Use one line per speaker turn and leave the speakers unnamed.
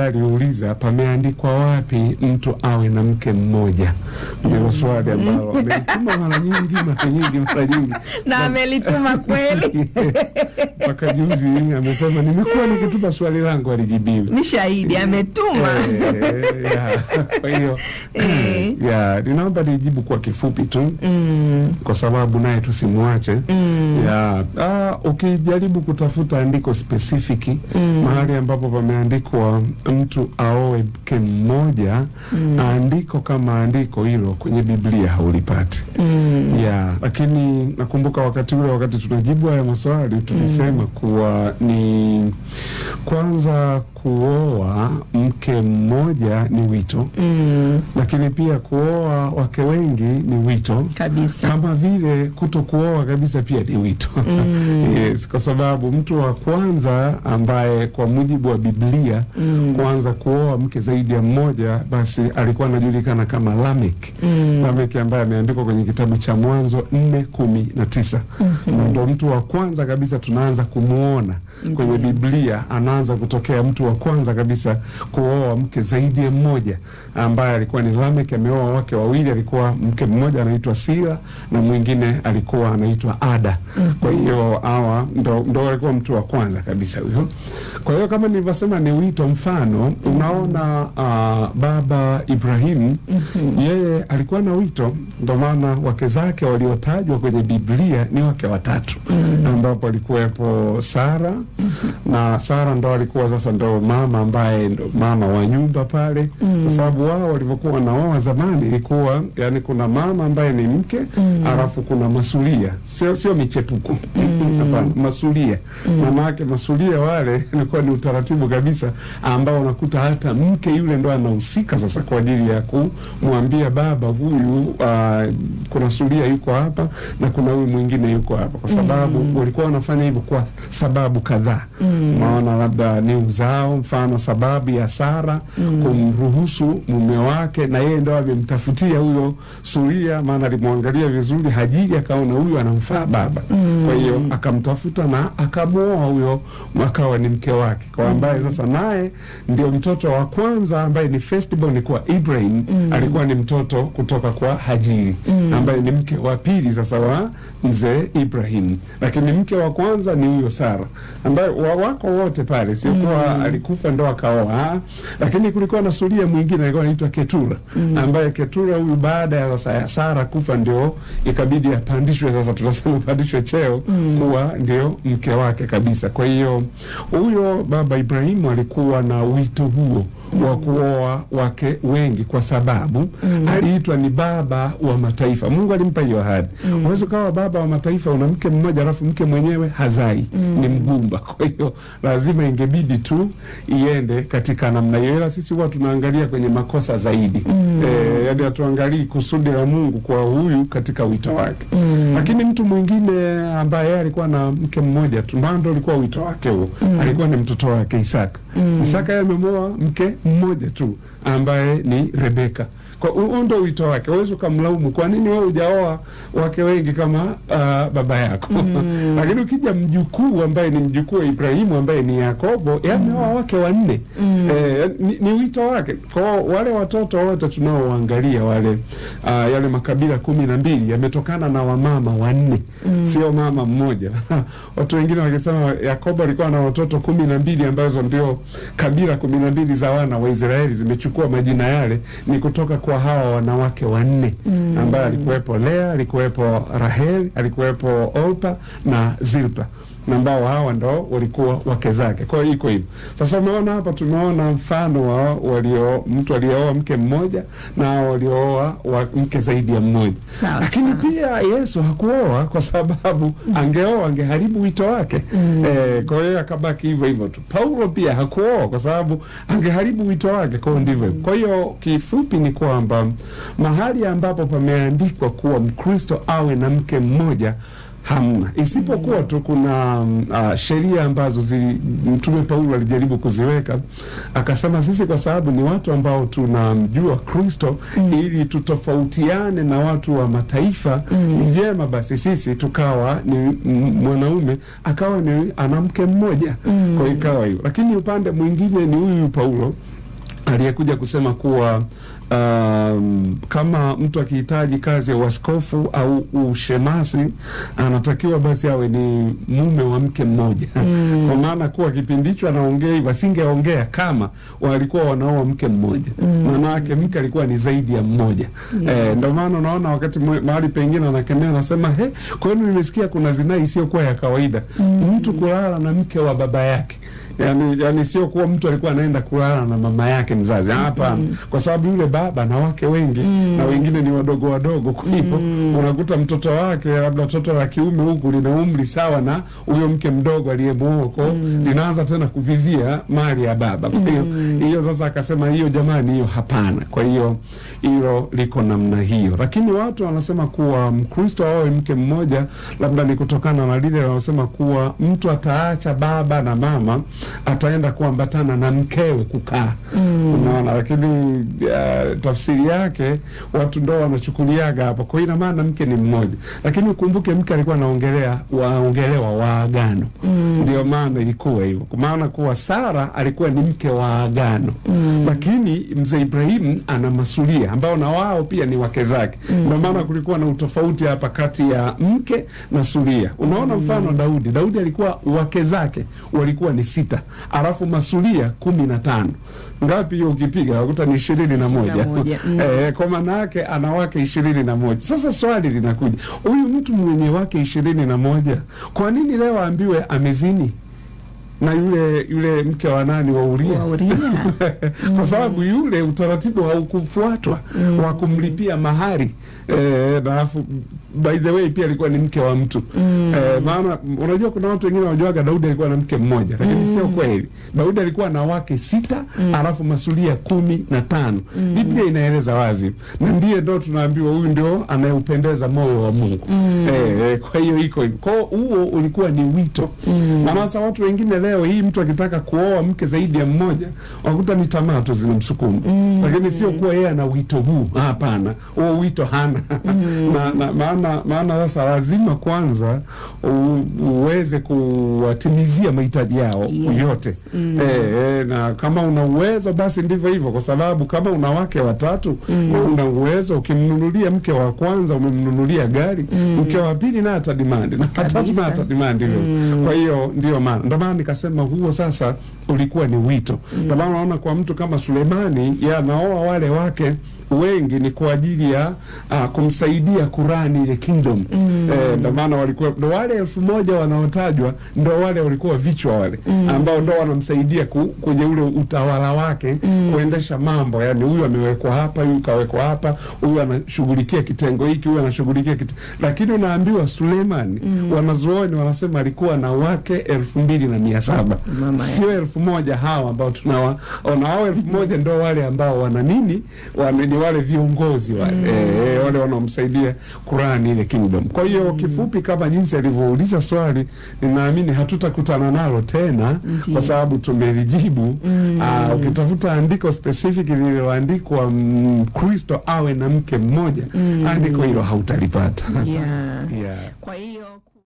aliuliza pameandikwa wapi mtu awe na mke mmoja. Ndio swali ambalo amelituma mara nyingi
na amelituma kweli.
Mpaka juzi amesema nimekuwa nikituma swali langu alijibiwa.
Ni shahidi ametuma.
Kwa hiyo ninaomba nijibu kwa kifupi tu. Kwa sababu naye tusimwache. Ukijaribu kutafuta andiko specific mahali ambapo pameandikwa mtu aoe mke mmoja, andiko kama andiko hilo kwenye Biblia haulipati. Lakini nakumbuka wakati tunajibu haya maswali tulisema kuwa ni kwanza kuoa mke mmoja ni wito. Lakini pia kuoa wake wengi ni wito
kabisa.
Kama vile kutokuoa kabisa pia ni wito. Yes, kwa sababu mtu wa kwanza ambaye kwa mujibu wa Biblia kwanza kuoa mke zaidi ya mmoja basi alikuwa anajulikana kama Lamek. Lamek ambaye ameandikwa kwenye kitabu cha Mwanzo 4:19. Ndio mtu wa kwanza kabisa tunaanza kumuona kwenye Biblia, anaanza kutokea mtu wa kwanza kabisa kuoa mke zaidi ya mmoja ambaye alikuwa ni Lamek. Ameoa wake wawili, alikuwa mke mmoja anaitwa Sila na mwingine alikuwa anaitwa Ada. Kwa hiyo hawa ndo alikuwa mtu wa kwanza kabisa huyo. Kwa hiyo kama nilivyosema ni wito. Mfano unaona baba Ibrahim yeye alikuwa na wito, ndio maana wake zake waliotajwa kwenye Biblia ni wake watatu, ambapo alikuwepo Sara na Sara ndo alikuwa sasa ndo mama ambaye ndo mama wa nyumba pale, kwa sababu wao walivyokuwa wanaoa zamani ilikuwa yani kuna mama ambaye ni mke alafu kuna masulia, sio michepuko. Hapana, masulia. Mama yake masulia wale ilikuwa ni utaratibu kabisa ambao unakuta hata mke yule ndo anahusika sasa kwa ajili ya kumwambia baba huyu kuna sulia yuko hapa na kuna huyu mwingine yuko hapa, kwa sababu walikuwa wanafanya hivyo kwa sababu kadhaa. Maana labda ni uzao, mfano sababu ya Sara kumruhusu mume wake na yeye ndo amemtafutia huyo sulia, maana alimwangalia vizuri Hajiri akaona huyu anamfaa baba. Kwa hiyo akamtafuta na akamuoa huyo, akawa ni mke wake, kwa ambaye sasa naye ndio mtoto wa kwanza ambaye ni firstborn kwa Ibrahim. Alikuwa ni mtoto kutoka kwa Hajiri ambaye ni mke wa pili sasa wa mzee Ibrahim, lakini mke wa kwanza ni huyo Sara ambaye wako wote pale, sio kwa alikufa ndo akaoa. Lakini kulikuwa na sulia mwingine alikuwa anaitwa Ketura, ambaye Ketura huyu baada ya sasa Sara kufa ndio ikabidi apandishwe, sasa tunasema apandishwe cheo kuwa ndio mke wake kabisa. Kwa hiyo huyo baba Ibrahimu alikuwa na wito huo wa kuoa wake wengi kwa sababu aliitwa ni baba wa mataifa. Mungu alimpa hiyo ahadi. Unaweza kuwa baba wa mataifa una mke mmoja alafu mke mwenyewe hazai, ni mgumba. Kwa hiyo lazima ingebidi tu iende katika namna hiyo. Ila sisi huwa tunaangalia kwenye makosa zaidi. Yaani hatuangalii kusudi la Mungu kwa huyu katika wito wake. Lakini mtu mwingine ambaye alikuwa na mke mmoja tu ndo alikuwa wito wake huo. Alikuwa ni mtoto wake Isaka. Isaka yeye amemoa mke mmoja tu ambaye ni Rebeka. Kwa huo ndo wito wake. Huwezi kumlaumu kwa nini wewe hujaoa wake wengi kama baba yako. Lakini ukija mjukuu ambaye ni mjukuu wa Ibrahimu ambaye ni Yakobo, ameoa wake wanne. Ni wito wake. Kwa wale watoto wote tunaoangalia wale yale makabila 12 yametokana na wamama wanne, sio mama mmoja. Watu wengine wakisema Yakobo alikuwa na watoto 12 ambazo ndio kabila 12 za wana wa Israeli zimechukua majina yale, ni kutoka kwa hawa wanawake wanne ambaye alikuwepo Lea, alikuwepo Rahel, alikuwepo Orpa na Zilpa, na ambao hawa ndo walikuwa wake zake. Kwa hiyo iko hivyo. Sasa umeona hapa tumeona mfano wa mtu aliyooa mke mmoja na waliooa mke zaidi ya mmoja. Lakini pia Yesu hakuoa kwa sababu angeoa angeharibu wito wake. Kwa hiyo akabaki hivyo hivyo tu. Paulo pia hakuoa kwa sababu angeharibu wito wake. Kwa ndivyo. Kwa hiyo kifupi ni kwamba mahali ambapo pameandikwa kuwa Mkristo awe na mke mmoja, hamna, isipokuwa tu kuna sheria ambazo Mtume Paulo alijaribu kuziweka, akasema sisi kwa sababu ni watu ambao tunamjua Kristo, ili tutofautiane na watu wa mataifa, ni vyema basi sisi tukawa ni mwanaume akawa ni ana mke mmoja. Kwa ikawa hiyo, lakini upande mwingine ni huyu Paulo aliyekuja kusema kuwa kama mtu akihitaji kazi ya uaskofu au ushemasi, anatakiwa basi awe ni mume wa mke mmoja. Kwa maana kuwa kipindi hicho anaongea, wasingeongea kama walikuwa wanaoa mke mmoja. Maana yake mke alikuwa ni zaidi ya mmoja. Ndio maana unaona wakati mahali pengine anakemea, anasema kwa hiyo nimesikia kuna zinaa isiyokuwa ya kawaida, mtu kulala na mke wa baba yake. Yani sio kuwa mtu alikuwa anaenda kulala na mama yake mzazi. Hapa kwa sababu yule baba na wake wengi na wengine ni wadogo wadogo, kwa hiyo unakuta mtoto wake labda mtoto wa kiume huku lina umri sawa na huyo mke mdogo aliyemuoko, linaanza tena kuvizia mali ya baba. Kwa hiyo sasa akasema hiyo jamani, hiyo hapana. Kwa hiyo hilo liko namna hiyo, lakini watu wanasema kuwa Mkristo awe mke mmoja, labda ni kutokana na lile wanasema kuwa mtu ataacha baba na mama, ataenda kuambatana na mkewe kukaa. Unaona, lakini tafsiri yake watu ndo wanachukuliaga hapo. Kwa ina maana mke ni mmoja, lakini ukumbuke mke alikuwa anaongelewa wa agano. Ndio maana ilikuwa hivyo, kwa maana kuwa Sara alikuwa ni mke wa agano. Lakini mzee Ibrahim ana masulia ambao na wao pia ni wake zake. Ndio maana kulikuwa na utofauti hapa kati ya mke na sulia. Unaona mfano Daudi alikuwa wake zake walikuwa ni 6, alafu masulia 15. Ngapi hiyo ukipiga unakuta ni 21. Kwa maana yake ana wake 21. Sasa swali linakuja, huyu mtu mwenye wake 21, kwa nini leo aambiwe amezini na yule mke wa nani wa Uria? Kwa sababu yule utaratibu haukufuatwa wa kumlipia mahari. Na by the way pia alikuwa ni mke wa mtu. Maana unajua kuna watu wengine wanajuaga Daudi alikuwa na mke mmoja, lakini sio kweli. Daudi alikuwa na wake 6, alafu masulia 15. Biblia inaeleza wazi, na ndiye ndo tunaambiwa huyu ndio anayeupendeza moyo wa Mungu. Kwa hiyo iko hivyo. Kwa huo ulikuwa ni wito. Na sasa watu wengine leo hii mtu akitaka kuoa mke zaidi ya mmoja, wakuta ni tamaa tu zinamsukuma. Lakini sio kuwa yeye ana wito huu. Hapana. Huo wito hana. Maana sasa lazima kwanza uweze kuwatimizia mahitaji yao yote. Na kama una uwezo basi ndivyo hivyo, kwa sababu kama una wake 3 na una uwezo, ukimnunulia mke wa kwanza umemnunulia gari, mke wa pili na atadimandi, na watatu na atadimandi. Kwa hiyo ndio maana nikasema huo sasa ulikuwa ni wito. Ndio maana unaona kwa mtu kama Sulemani, anaoa wale wake wengi ni kwa ajili ya kumsaidia kurani ile kingdom. Ndio maana walikuwa wale 1000 wanaotajwa, ndio wale walikuwa vichwa wale ambao ndio wanamsaidia kwenye ule utawala wake kuendesha mambo. Yani huyu amewekwa hapa, huyu kawekwa hapa, huyu anashughulikia kitengo hiki, huyu anashughulikia lakini unaambiwa Sulemani, wanazuoni wanasema alikuwa na wake 2700. Sio 1000 hawa ambao tunaona hao 1000 ndio wale ambao wana nini, ni wale viongozi wale wanaomsaidia kurani ile kingdom. Kwa hiyo kifupi, kama jinsi alivyouliza swali, ninaamini hatutakutana nalo tena kwa sababu tumelijibu. Ukitafuta andiko specific lililoandikwa Kristo awe na mke mmoja, andiko hilo hautalipata.
Kwa hiyo